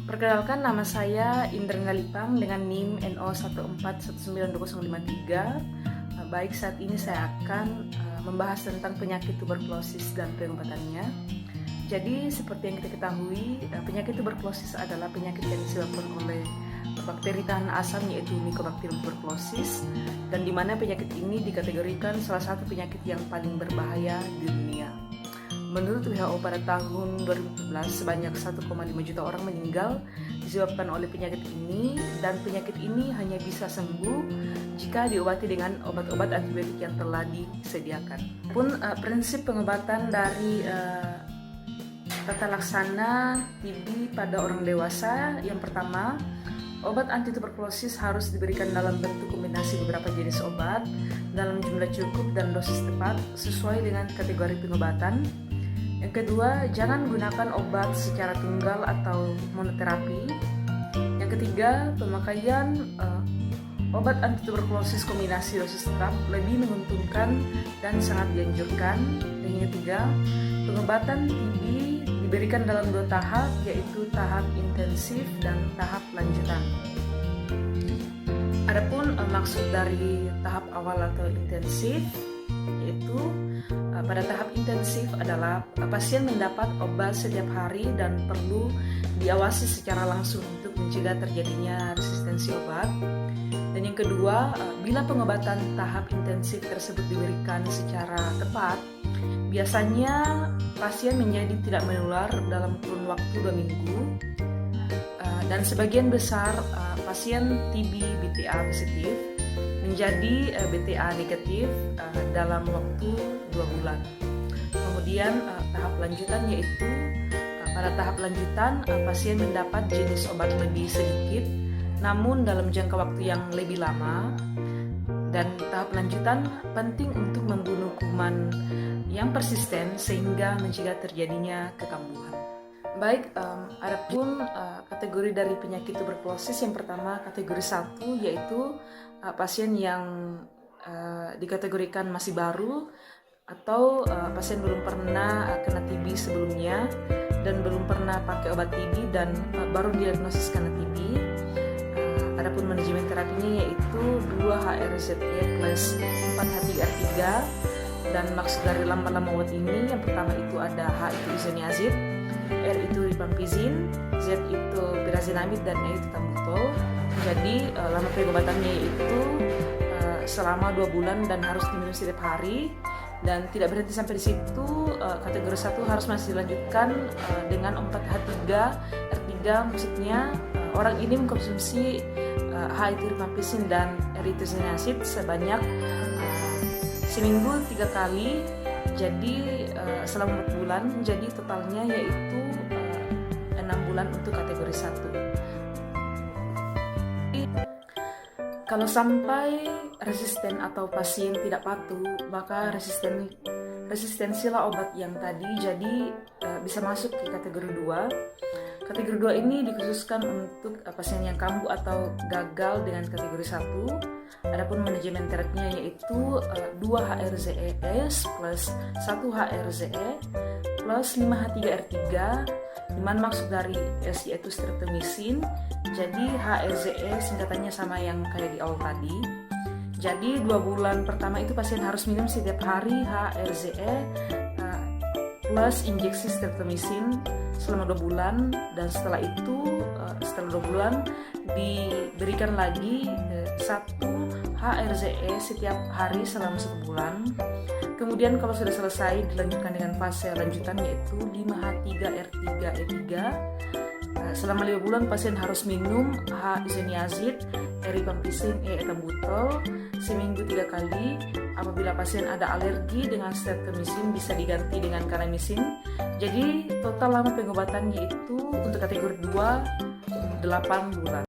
Perkenalkan, nama saya Indra Ngalipang dengan NIM NO14192053. Baik, saat ini saya akan membahas tentang penyakit tuberkulosis dan pengobatannya. Jadi, seperti yang kita ketahui, penyakit tuberkulosis adalah penyakit yang disebabkan oleh bakteri tahan asam, yaitu Mycobacterium tuberculosis, dan di mana penyakit ini dikategorikan salah satu penyakit yang paling berbahaya di dunia. Menurut WHO pada tahun 2014, sebanyak 1,5 juta orang meninggal disebabkan oleh penyakit ini, dan penyakit ini hanya bisa sembuh jika diobati dengan obat-obat antibiotik yang telah disediakan. Prinsip pengobatan dari tata laksana TB pada orang dewasa, yang pertama, obat anti tuberkulosis harus diberikan dalam bentuk kombinasi beberapa jenis obat dalam jumlah cukup dan dosis tepat sesuai dengan kategori pengobatan. Yang kedua, jangan gunakan obat secara tunggal atau monoterapi. Yang ketiga, pemakaian obat anti tuberkulosis kombinasi dosis tetap lebih menguntungkan dan sangat dianjurkan. Dan yang ketiga, pengobatan TB diberikan dalam 2 tahap, yaitu tahap intensif dan tahap lanjutan. Adapun maksud dari tahap awal atau intensif, yaitu pada tahap intensif adalah pasien mendapat obat setiap hari dan perlu diawasi secara langsung untuk mencegah terjadinya resistensi obat. Dan yang kedua, bila pengobatan tahap intensif tersebut diberikan secara tepat, biasanya pasien menjadi tidak menular dalam kurun waktu 2 minggu, dan sebagian besar pasien TB BTA positif menjadi BTA negatif dalam waktu 2 bulan. Kemudian tahap lanjutan, yaitu pada tahap lanjutan pasien mendapat jenis obat lebih sedikit namun dalam jangka waktu yang lebih lama. Dan tahap lanjutan penting untuk membunuh kuman yang persisten sehingga mencegah terjadinya kekambuhan. Baik, adapun kategori dari penyakit tuberkulosis, yang pertama kategori 1, yaitu pasien yang dikategorikan masih baru atau pasien belum pernah kena TB sebelumnya dan belum pernah pakai obat TB dan baru diagnosis kena TB. Adapun manajemen terapinya yaitu 2-HRZE plus 4-H3R3, dan maksud dari lambang obat ini, yang pertama itu ada H itu isoniazid, R itu rifampicin, Z itu pyrazinamide, dan E itu tambutol. Jadi lama pengobatannya itu selama 2 bulan dan harus diminum setiap hari, dan tidak berhenti sampai di situ. Kategori 1 harus masih dilanjutkan dengan 4-H3R3, maksudnya orang ini mengkonsumsi H itu rifampicin dan R itu isoniazid sebanyak seminggu 3 kali, jadi selama 4 bulan, jadi totalnya yaitu 6 bulan untuk kategori 1. Kalau sampai resisten atau pasien tidak patuh, maka resistensilah obat yang tadi, jadi bisa masuk ke kategori 2. Kategori 2 ini dikhususkan untuk pasien yang kambuh atau gagal dengan kategori 1. Adapun manajemen terapinya yaitu 2-HRZES plus 1-HRZE plus 5-H3R3, dimana maksud dari S yaitu streptomycin. Jadi HRZE singkatannya sama yang kayak di awal tadi. Jadi 2 bulan pertama itu pasien harus minum setiap hari HRZE plus injeksi streptomycin selama 2 bulan, dan setelah itu setelah 2 bulan diberikan lagi 1 HRZE setiap hari selama 1 bulan. Kemudian kalau sudah selesai, dilanjutkan dengan fase lanjutan yaitu 5-H3R3E3. Selama 5 bulan pasien harus minum H isoniazid, E rifampicin, E ethambutol seminggu 3 kali. Apabila pasien ada alergi dengan streptomycin bisa diganti dengan kanamycin. Jadi total lama pengobatannya itu untuk kategori 2 8 bulan.